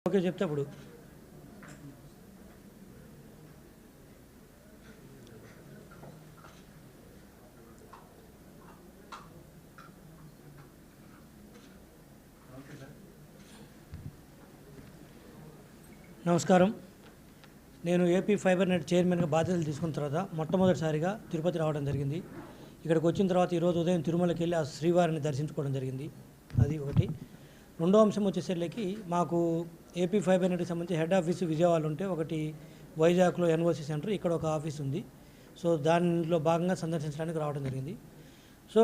Okay చెప్తే అప్పుడు నమస్కారం. నేను ఏపీ ఫైబర్ నెట్ చైర్మన్గా బాధ్యతలు తీసుకున్న తర్వాత మొట్టమొదటిసారిగా తిరుపతి రావడం జరిగింది. ఇక్కడికి వచ్చిన తర్వాత ఈరోజు ఉదయం తిరుమలకి వెళ్ళి ఆ శ్రీవారిని దర్శించుకోవడం జరిగింది. అది ఒకటి. రెండో అంశం వచ్చేసరికి మాకు ఏపీ ఫైబర్ నెట్కి సంబంధించి హెడ్ ఆఫీసు విజయవాడలో ఉంటే ఒకటి వైజాగ్లో ఎన్ఓసి సెంటర్ ఇక్కడ ఒక ఆఫీస్ ఉంది. సో దానిలో భాగంగా సందర్శించడానికి రావడం జరిగింది. సో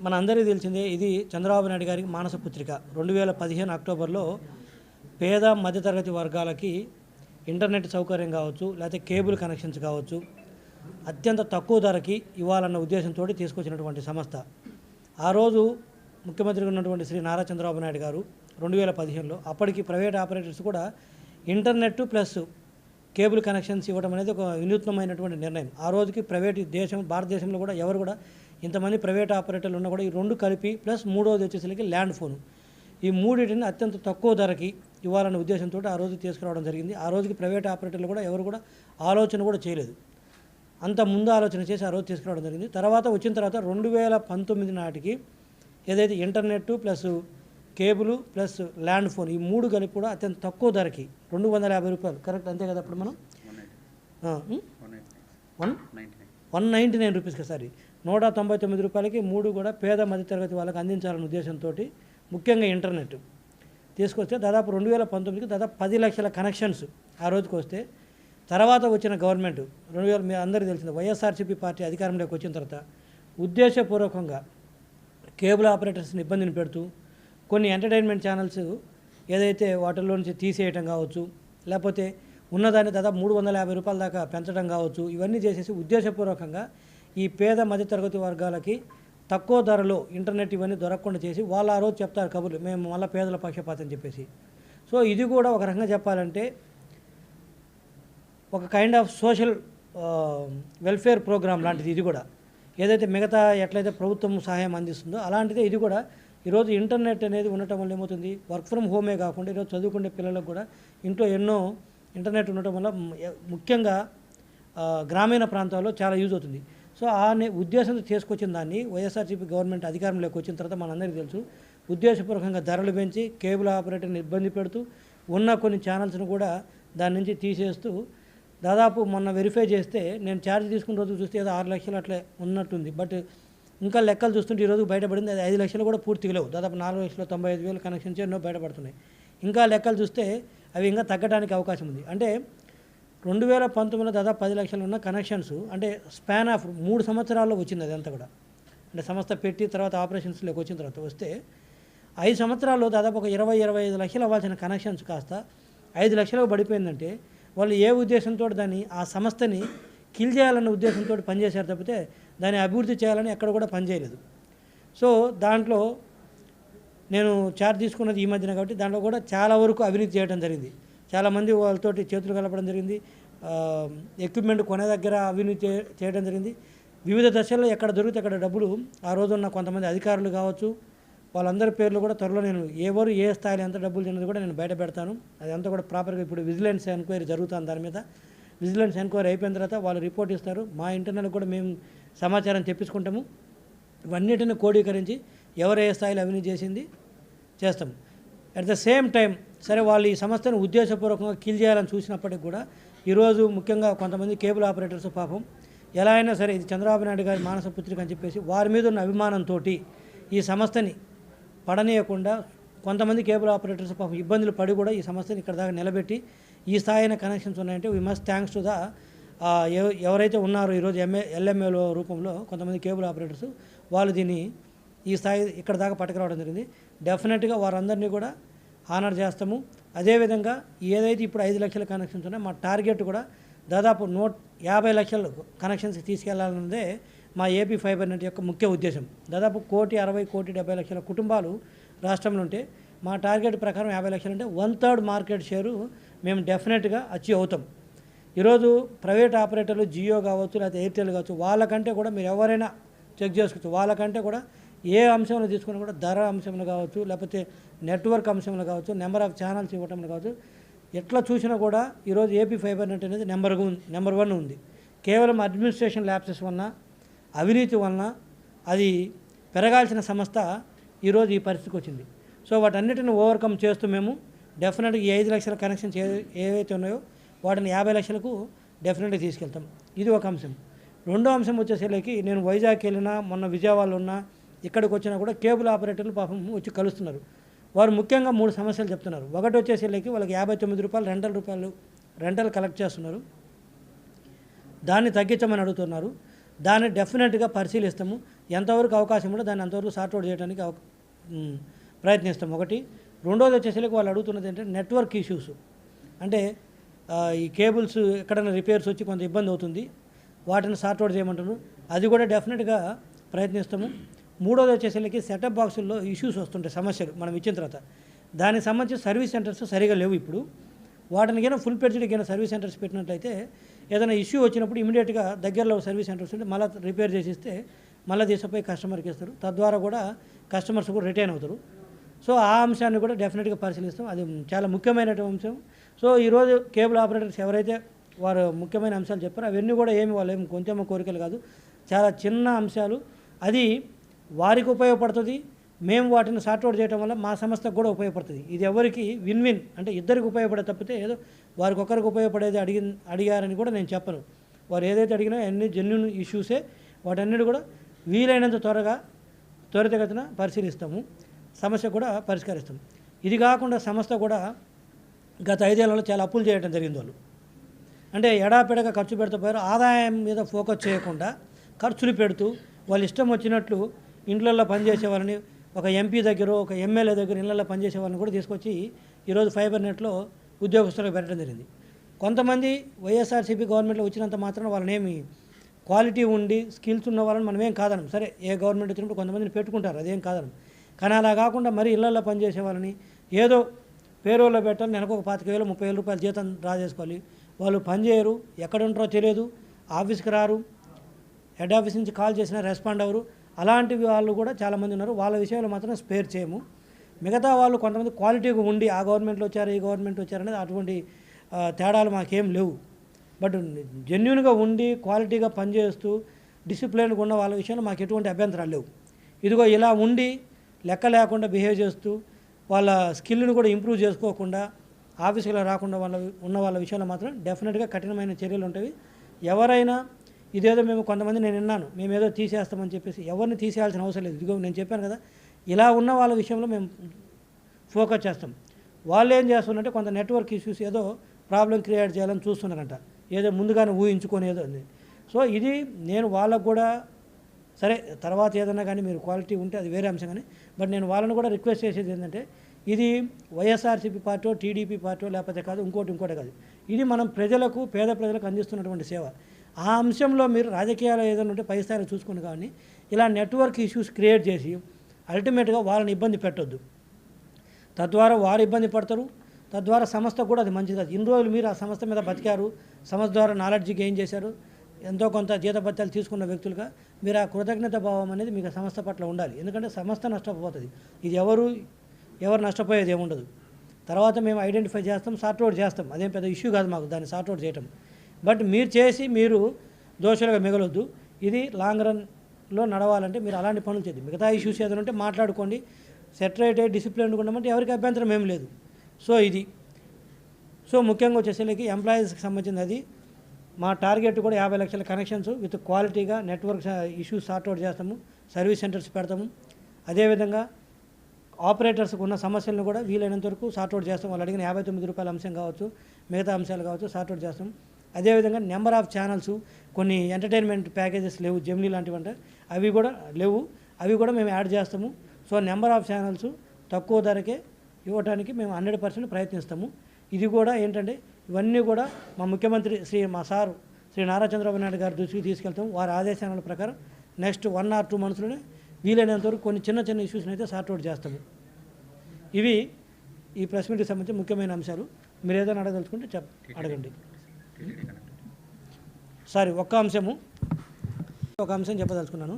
మన అందరికీ తెలిసిందే, ఇది చంద్రబాబు నాయుడు గారికి మానస పుత్రిక. 2015 అక్టోబర్లో పేద మధ్యతరగతి వర్గాలకి ఇంటర్నెట్ సౌకర్యం కావచ్చు, లేకపోతే కేబుల్ కనెక్షన్స్ కావచ్చు, అత్యంత తక్కువ ధరకి ఇవ్వాలన్న ఉద్దేశంతో తీసుకొచ్చినటువంటి సంస్థ. ఆ రోజు ముఖ్యమంత్రిగా ఉన్నటువంటి శ్రీ నారా చంద్రబాబు నాయుడు గారు 2015లో అప్పటికి ప్రైవేట్ ఆపరేటర్స్ కూడా ఇంటర్నెట్ ప్లస్ కేబుల్ కనెక్షన్స్ ఇవ్వడం అనేది ఒక వినూత్నమైనటువంటి నిర్ణయం. ఆ రోజుకి ప్రైవేట్ భారతదేశంలో కూడా ఎవరు కూడా ఇంతమంది ప్రైవేట్ ఆపరేటర్లు ఉన్నా కూడా ఈ రెండు కలిపి ప్లస్ మూడోది వచ్చేసరికి ల్యాండ్ ఫోను, ఈ మూడింటిని అత్యంత తక్కువ ధరకి ఇవ్వాలనే ఉద్దేశంతో ఆ రోజు తీసుకురావడం జరిగింది. ఆ రోజుకి ప్రైవేట్ ఆపరేటర్లు కూడా ఎవరు కూడా ఆలోచన కూడా చేయలేదు. అంత ముందు ఆలోచన చేసి ఆ రోజు తీసుకురావడం జరిగింది. తర్వాత వచ్చిన తర్వాత 2019 నాటికి ఏదైతే internet plus cable plus land phone ఈ మూడు కలిపి కూడా అత్యంత తక్కువ ధరకి 250 రూపాయలు, కరెక్ట్ అంతే కదా? అప్పుడు మనం 199 రూపీస్కి, సారీ 199 రూపాయలకి మూడు కూడా పేద మధ్యతరగతి వాళ్ళకి అందించాలనే ఉద్దేశంతో ముఖ్యంగా ఇంటర్నెట్ తీసుకొస్తే దాదాపు 2019కి దాదాపు 10 లక్షల కనెక్షన్స్ ఆ రోజుకి వస్తే, తర్వాత వచ్చిన గవర్నమెంట్ 2000 మీ అందరికీ తెలిసింది, వైఎస్ఆర్సీపీ పార్టీ అధికారంలోకి వచ్చిన తర్వాత ఉద్దేశపూర్వకంగా కేబుల్ ఆపరేటర్స్ని ఇబ్బందిని పెడుతూ కొన్ని ఎంటర్టైన్మెంట్ ఛానల్స్ ఏదైతే వాటిల్లో నుంచి తీసేయటం కావచ్చు, లేకపోతే ఉన్నదాన్ని దాదాపు 350 రూపాయల దాకా పెంచడం కావచ్చు, ఇవన్నీ చేసేసి ఉద్దేశపూర్వకంగా ఈ పేద మధ్యతరగతి వర్గాలకి తక్కువ ధరలో ఇంటర్నెట్ ఇవన్నీ దొరకకుండా చేసి వాళ్ళు ఆ రోజు చెప్తారు కబుర్లు, మేము మళ్ళీ పేదల పక్షపాతం చెప్పేసి. సో ఇది కూడా ఒక రకంగా చెప్పాలంటే ఒక kind of social welfare programme లాంటిది. ఇది కూడా ఏదైతే మిగతా ఎట్లయితే ప్రభుత్వం సహాయం అందిస్తుందో అలాంటిదే ఇది కూడా. ఈరోజు ఇంటర్నెట్ అనేది ఉండటం వల్ల ఏమవుతుంది, వర్క్ ఫ్రమ్ హోమే కాకుండా ఈరోజు చదువుకునే పిల్లలకు కూడా ఇంట్లో ఎన్నో ఇంటర్నెట్ ఉండటం వల్ల ముఖ్యంగా గ్రామీణ ప్రాంతాల్లో చాలా యూజ్ అవుతుంది. సో ఆ ఉద్దేశంతో చేసుకొచ్చిన దాన్ని వైఎస్ఆర్సీపీ గవర్నమెంట్ అధికారంలోకి వచ్చిన తర్వాత మనందరికీ తెలుసు, ఉద్దేశపూర్వకంగా ధరలు పెంచి కేబుల్ ఆపరేటర్ని ఇబ్బంది పెడుతూ ఉన్న కొన్ని ఛానల్స్ను కూడా దాని నుంచి తీసేస్తూ దాదాపు మొన్న వెరిఫై చేస్తే నేను ఛార్జ్ తీసుకున్న రోజు చూస్తే ఏదో 6 లక్షలు అట్లే ఉన్నట్టుంది. బట్ ఇంకా లెక్కలు చూస్తుంటే ఈరోజు బయటపడింది అది 5 లక్షలు కూడా పూర్తిగా లేవు, దాదాపు 4,95,000 కనెక్షన్స్ ఎన్నో బయటపడుతున్నాయి. ఇంకా లెక్కలు చూస్తే అవి ఇంకా తగ్గడానికి అవకాశం ఉంది. అంటే 2019లో దాదాపు 10 లక్షలు ఉన్న కనెక్షన్స్ అంటే స్పాన్ ఆఫ్ 3 సంవత్సరాల్లో వచ్చింది అదంతా కూడా. అంటే సంస్థ పెట్టి తర్వాత ఆపరేషన్స్లోకి వచ్చిన తర్వాత వస్తే 5 సంవత్సరాల్లో దాదాపు ఒక 20-25 లక్షలు అవ్వాల్సిన కనెక్షన్స్ కాస్త 5 లక్షలకు పడిపోయిందంటే వాళ్ళు ఏ ఉద్దేశంతో దాన్ని ఆ సంస్థని కిల్ చేయాలన్న ఉద్దేశంతో పనిచేశారు తప్పితే దాన్ని అభివృద్ధి చేయాలని ఎక్కడ కూడా పనిచేయలేదు. సో దాంట్లో నేను ఛార్జ్ తీసుకున్నది ఈ మధ్యన కాబట్టి దాంట్లో కూడా చాలా వరకు అవినీతి చేయడం జరిగింది. చాలామంది వాళ్ళతోటి చేతులు కలపడం జరిగింది, ఎక్విప్మెంట్ కొనే దగ్గర అవినీతి చేయడం జరిగింది. వివిధ దశల్లో ఎక్కడ దొరికితే అక్కడ డబ్బులు ఆ రోజున్న కొంతమంది అధికారులు కావచ్చు, వాళ్ళందరి పేర్లు కూడా త్వరలో నేను ఎవరు ఏ స్థాయిలో ఎంత డబ్బులు తిన్నది కూడా నేను బయట పెడతాను. అదంతా కూడా ప్రాపర్గా ఇప్పుడు విజిలెన్స్ ఎంక్వైరీ జరుగుతుంది. దాని మీద విజిలెన్స్ ఎంక్వైరీ అయిపోయిన తర్వాత వాళ్ళు రిపోర్ట్ ఇస్తారు, మా ఇంటర్నల్ కూడా మేము సమాచారం తెప్పించుకుంటాము. ఇవన్నిటిని కోడీకరించి ఎవరు ఏ స్థాయిలో అవినీతి చేసింది చేస్తాము. అట్ ద సేమ్ టైం సరే వాళ్ళు ఈ సంస్థను ఉద్దేశపూర్వకంగా కిల్ చేయాలని చూసినప్పటికి కూడా ఈరోజు ముఖ్యంగా కొంతమంది కేబుల్ ఆపరేటర్స్ పాపం ఎలా అయినా సరే ఇది చంద్రబాబు నాయుడు గారి మానస పుత్రిక అని చెప్పేసి వారి మీద ఉన్న అభిమానంతో ఈ సంస్థని పడనీయకుండా కొంతమంది కేబుల్ ఆపరేటర్స్ పాపం ఇబ్బందులు పడి కూడా ఈ సంస్థని ఇక్కడ దాకా నిలబెట్టి ఈ స్థాయిన కనెక్షన్స్ ఉన్నాయంటే we must thanks to the ఎవరైతే ఉన్నారో ఈరోజు ఎల్ఎంఏలో రూపంలో కొంతమంది కేబుల్ ఆపరేటర్స్ వాళ్ళు దీన్ని ఈ స్థాయి ఇక్కడ దాకా పట్టుకురావడం జరిగింది. డెఫినెట్గా వారందరినీ కూడా హానర్ చేస్తాము. అదేవిధంగా ఏదైతే ఇప్పుడు 5 లక్షల కనెక్షన్స్ ఉన్నాయో మా టార్గెట్ కూడా దాదాపు 150 లక్షల కనెక్షన్స్కి తీసుకెళ్లాలన్నదే మా ఏపీ ఫైబర్ నెట్ యొక్క ముఖ్య ఉద్దేశం. దాదాపు 1,60,70 లక్షల కుటుంబాలు రాష్ట్రంలో ఉంటే మా టార్గెట్ ప్రకారం 50 లక్షలు అంటే 1/3 మార్కెట్ షేరు మేము డెఫినెట్గా అచీవ్ అవుతాం. ఈరోజు ప్రైవేట్ ఆపరేటర్లు జియో కావచ్చు లేకపోతే ఎయిర్టెల్ కావచ్చు వాళ్ళకంటే కూడా మీరు ఎవరైనా చెక్ చేసుకోవచ్చు, వాళ్ళకంటే కూడా ఏ అంశంలో తీసుకున్నా కూడా ధర అంశంలో కావచ్చు, లేకపోతే నెట్వర్క్ అంశంలో కావచ్చు, నెంబర్ ఆఫ్ ఛానల్స్ ఇవ్వటంలో కావచ్చు, ఎట్లా చూసినా కూడా ఈరోజు ఏపీ ఫైబర్ నెట్ అనేది నెంబర్ 1 ఉంది. కేవలం అడ్మినిస్ట్రేషన్ ల్యాప్సెస్ వలన, అవినీతి వలన అది పెరగాల్సిన సంస్థ ఈరోజు ఈ పరిస్థితికి వచ్చింది. సో వాటన్నిటిని ఓవర్కమ్ చేస్తూ మేము డెఫినెట్గా ఈ 5 లక్షల కనెక్షన్స్ ఏవైతే ఉన్నాయో వాటిని 50 లక్షలకు డెఫినెట్గా తీసుకెళ్తాం. ఇది ఒక అంశం. రెండో అంశం వచ్చేసరికి నేను వైజాగ్ వెళ్ళినా, మొన్న విజయవాడలో ఉన్నా, ఇక్కడికి వచ్చినా కూడా కేబుల్ ఆపరేటర్లు పాపం వచ్చి కలుస్తున్నారు. వారు ముఖ్యంగా 3 సమస్యలు చెప్తున్నారు. ఒకటి వచ్చేసరికి వాళ్ళకి 59 రూపాయలు రెంటల్ కలెక్ట్ చేస్తున్నారు. దాన్ని తగ్గించమని అడుగుతున్నారు. దాన్ని డెఫినెట్గా పరిశీలిస్తాము. ఎంతవరకు అవకాశం ఉందో దాన్ని అంతవరకు సార్ట్అవుట్ చేయడానికి ప్రయత్నిస్తాం. ఒకటి. రెండోది వచ్చేసరికి వాళ్ళు అడుగుతున్నది ఏంటంటే నెట్వర్క్ ఇష్యూస్. అంటే ఈ కేబుల్స్ ఎక్కడైనా రిపేర్స్ వచ్చి కొంత ఇబ్బంది అవుతుంది, వాటిని సార్ట్అవుట్ చేయమంటున్నారు. అది కూడా డెఫినెట్గా ప్రయత్నిస్తాము. మూడోది వచ్చేసరికి సెటప్ బాక్సుల్లో ఇష్యూస్ వస్తుంటాయి, సమస్యలు మనం ఇచ్చిన తర్వాత. దానికి సంబంధించి సర్వీస్ సెంటర్స్ సరిగా లేవు ఇప్పుడు. వాటిని కన్నా ఫుల్ ప్లెడ్జ్డ్ కన్నా సర్వీస్ సెంటర్స్ పెట్టినట్లయితే ఏదైనా ఇష్యూ వచ్చినప్పుడు ఇమీడియట్గా దగ్గరలో సర్వీస్ సెంటర్స్ ఉంటే మళ్ళీ రిపేర్ చేసిస్తే మళ్ళీ తీసుకుపోయి కస్టమర్కి ఇస్తారు. తద్వారా కూడా కస్టమర్స్ కూడా రిటైన్ అవుతారు. సో ఆ అంశాన్ని కూడా డెఫినెట్గా పరిశీలిస్తాం. అది చాలా ముఖ్యమైనటువంటి అంశం. సో ఈరోజు కేబుల్ ఆపరేటర్స్ ఎవరైతే వారు ముఖ్యమైన అంశాలు చెప్పారో అవన్నీ కూడా వాళ్ళు ఏమి కొంచెం కోరికలు కాదు, చాలా చిన్న అంశాలు. అది వారికి ఉపయోగపడుతుంది. మేము వాటిని సార్ట్అవుట్ చేయడం వల్ల మా సంస్థకు కూడా ఉపయోగపడుతుంది. ఇది ఎవరికి విన్ విన్, అంటే ఇద్దరికి ఉపయోగపడే తప్పితే ఏదో వారికి ఒకరికి ఉపయోగపడేది అడిగారని కూడా నేను చెప్పను. వారు ఏదైతే అడిగినా అన్ని జెన్యూన్ ఇష్యూసే. వాటన్నిటి కూడా వీలైనంత త్వరితగతిన పరిశీలిస్తాము, సమస్య కూడా పరిష్కరిస్తాం. ఇది కాకుండా సంస్థ కూడా గత 5 ఏళ్లలో చాలా అప్పులు చేయడం జరిగింది. వాళ్ళు అంటే ఎడాపెడగా ఖర్చు పెడుతూ పోయారు. ఆదాయం మీద ఫోకస్ చేయకుండా ఖర్చులు పెడుతూ వాళ్ళు ఇష్టం వచ్చినట్లు ఇండ్లల్లో పనిచేసే వాళ్ళని, ఒక ఎంపీ దగ్గర, ఒక ఎమ్మెల్యే దగ్గర ఇళ్లలో పనిచేసే వాళ్ళని కూడా తీసుకొచ్చి ఈరోజు ఫైబర్ నెట్లో ఉద్యోగస్తులకు పెట్టడం జరిగింది. కొంతమంది వైఎస్ఆర్సీపీ గవర్నమెంట్లో వచ్చినంత మాత్రం వాళ్ళనేమి క్వాలిటీ ఉండి స్కిల్స్ ఉన్న వాళ్ళని మనమేం కాదనం. సరే, ఏ గవర్నమెంట్ వచ్చినప్పుడు కొంతమందిని పెట్టుకుంటారు, అదేం కాదనం. కానీ అలా కాకుండా మరి ఇళ్లలో పనిచేసే వాళ్ళని ఏదో పేరోల్లో పెట్టాలి, నెలకు ఒక 25,000 30,000 రూపాయలు జీతం డ్రా చేసుకోవాలి. వాళ్ళు పనిచేయరు, ఎక్కడ ఉంటారో తెలియదు, ఆఫీస్కి రారు, హెడ్ ఆఫీస్ నుంచి కాల్ చేసినా రెస్పాండ్ అవ్వరు. అలాంటి వాళ్ళు కూడా చాలామంది ఉన్నారు. వాళ్ళ విషయంలో మాత్రం స్పేర్ చేయము. మిగతా వాళ్ళు కొంతమంది క్వాలిటీగా ఉండి ఆ గవర్నమెంట్లో వచ్చారు, ఈ గవర్నమెంట్ వచ్చారనేది అటువంటి తేడాలు మాకేం లేవు. బట్ జెన్యూన్గా ఉండి క్వాలిటీగా పనిచేస్తూ డిసిప్లిన్గా ఉన్న వాళ్ళ విషయంలో మాకు ఎటువంటి అభ్యంతరాలు లేవు. ఇదిగో ఇలా ఉండి లెక్క లేకుండా బిహేవ్ చేస్తూ వాళ్ళ స్కిల్ని కూడా ఇంప్రూవ్ చేసుకోకుండా ఆఫీసులో రాకుండా ఉన్న వాళ్ళ విషయంలో మాత్రం డెఫినెట్గా కఠినమైన చర్యలు ఉంటాయి. ఎవరైనా ఇదేదో మేము కొంతమంది నేను విన్నాను, మేము ఏదో తీసేస్తామని చెప్పేసి ఎవరిని తీసేయాల్సిన అవసరం లేదు. ఇదిగో నేను చెప్పాను కదా, ఇలా ఉన్న వాళ్ళ విషయంలో మేము ఫోకస్ చేస్తాం. వాళ్ళు ఏం చేస్తున్నారంటే కొంత నెట్వర్క్ ఇష్యూస్ ఏదో ప్రాబ్లం క్రియేట్ చేయాలని చూస్తున్నారంట, ఏదో ముందుగానే ఊహించుకొని అని. సో ఇది నేను వాళ్ళకు కూడా సరే తర్వాత ఏదన్నా కానీ మీరు క్వాలిటీ ఉంటే అది వేరే అంశం కానీ, బట్ నేను వాళ్ళని కూడా రిక్వెస్ట్ చేసేది ఏంటంటే ఇది వైఎస్ఆర్సీపీ పార్టీ, టీడీపీ పార్టీ లేకపోతే కాదు, ఇంకోటి కాదు. ఇది మనం ప్రజలకు, పేద ప్రజలకు అందిస్తున్నటువంటి సేవ. ఆ అంశంలో మీరు రాజకీయాలు ఏదైనా ఉంటే పై స్థాయిలో చూసుకుని కానీ ఇలా నెట్వర్క్ ఇష్యూస్ క్రియేట్ చేసి అల్టిమేట్గా వాళ్ళని ఇబ్బంది పెట్టొద్దు. తద్వారా వారు ఇబ్బంది పడతారు, తద్వారా సంస్థ కూడా అది మంచిది కాదు. ఇన్ని రోజులు మీరు ఆ సంస్థ మీద బతికారు, సంస్థ ద్వారా నాలెడ్జ్ గెయిన్ చేశారు, ఎంతో కొంత జీతభత్యాలు తీసుకున్న వ్యక్తులుగా మీరు ఆ కృతజ్ఞత భావం అనేది మీకు సంస్థ పట్ల ఉండాలి. ఎందుకంటే సంస్థ నష్టపోతుంది, ఇది ఎవరు నష్టపోయేది ఏముండదు. తర్వాత మేము ఐడెంటిఫై చేస్తాం, సార్ట్అవుట్ చేస్తాం, అదేం పెద్ద ఇష్యూ కాదు మాకు దాన్ని సార్ట్అవుట్ చేయటం. బట్ మీరు దోషులుగా మిగలొద్దు. ఇది లాంగ్ రన్లో నడవాలంటే మీరు అలాంటి పనులు చేద్దాం. మిగతా ఇష్యూస్ ఏదైనా ఉంటే మాట్లాడుకోండి, సెటరేట్ అయ్యి డిసిప్లిన్గా ఉండమంటే ఎవరికి అభ్యంతరం ఏం లేదు. సో ముఖ్యంగా వచ్చేసరికి ఎంప్లాయీస్కి సంబంధించింది అది. మా టార్గెట్ కూడా 50 లక్షల కనెక్షన్స్ విత్ క్వాలిటీగా నెట్వర్క్ ఇష్యూస్ సార్ట్అవుట్ చేస్తాము, సర్వీస్ సెంటర్స్ పెడతాము. అదేవిధంగా ఆపరేటర్స్కి ఉన్న సమస్యలను కూడా వీలైనంత వరకు సార్ట్అవుట్ చేస్తాం. వాళ్ళు అడిగిన 59 రూపాయల అంశం కావచ్చు, మిగతా అంశాలు కావచ్చు, సార్ట్అవుట్ చేస్తాం. అదేవిధంగా నెంబర్ ఆఫ్ ఛానల్స్, కొన్ని ఎంటర్టైన్మెంట్ ప్యాకేజెస్ లేవు, జెమినీ లాంటివి అంటే అవి కూడా లేవు, అవి కూడా మేము యాడ్ చేస్తాము. సో నెంబర్ ఆఫ్ ఛానల్స్ తక్కువ ధరకే ఇవ్వడానికి మేము 100% ప్రయత్నిస్తాము. ఇది కూడా ఏంటంటే ఇవన్నీ కూడా మా ముఖ్యమంత్రి మా సారు శ్రీ నారా చంద్రబాబు నాయుడు గారి దృష్టికి తీసుకెళ్తాం. వారి ఆదేశాల ప్రకారం నెక్స్ట్ 1 or 2 మంత్స్లోనే వీలైనంత వరకు కొన్ని చిన్న ఇష్యూస్ని అయితే సార్ట్అవుట్ చేస్తాము. ఇవి ఈ ప్రెస్ మీట్కి సంబంధించి ముఖ్యమైన అంశాలు. మీరు ఏదైనా అడగదలుచుకుంటే అడగండి. సారీ, ఒక అంశం చెప్పదలుచుకున్నాను.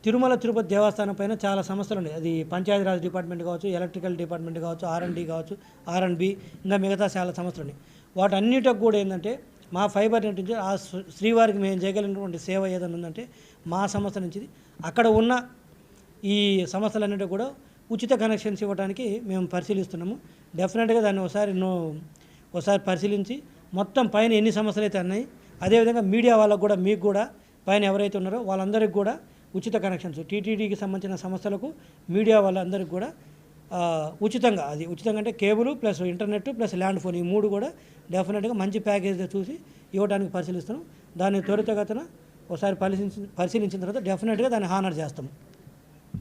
తిరుమల తిరుపతి దేవస్థానం పైన చాలా సమస్యలు ఉన్నాయి. అది పంచాయతీరాజ్ డిపార్ట్మెంట్ కావచ్చు, ఎలక్ట్రికల్ డిపార్ట్మెంట్ కావచ్చు, R&D కావచ్చు, R&B, ఇంకా మిగతా చాలా సమస్యలు ఉన్నాయి. వాటన్నిటికి కూడా ఏంటంటే మా ఫైబర్ నెట్ నుంచి ఆ శ్రీవారికి మేము చేయగలిగినటువంటి సేవ ఏదైనా ఉందంటే మా సంస్థ నుంచి అక్కడ ఉన్న ఈ సమస్యలన్నిటి కూడా ఉచిత కనెక్షన్స్ ఇవ్వడానికి మేము పరిశీలిస్తున్నాము. డెఫినెట్గా దాన్ని ఒకసారి పరిశీలించి మొత్తం పైన ఎన్ని సమస్యలు అయితే ఉన్నాయి, అదేవిధంగా మీడియా వాళ్ళకు కూడా, మీకు కూడా పైన ఎవరైతే ఉన్నారో వాళ్ళందరికీ కూడా ఉచిత కనెక్షన్స్, టీటీడీకి సంబంధించిన సమస్యలకు మీడియా వాళ్ళందరికీ కూడా ఉచితంగా, అది ఉచితంగా అంటే cable plus internet plus land phone, ఈ 3 కూడా డెఫినెట్గా మంచి ప్యాకేజ్గా చూసి ఇవ్వడానికి పరిశీలిస్తున్నాం. దాన్ని త్వరితగతిన ఒకసారి పరిశీలించిన తర్వాత డెఫినెట్గా దాన్ని హానర్ చేస్తాము.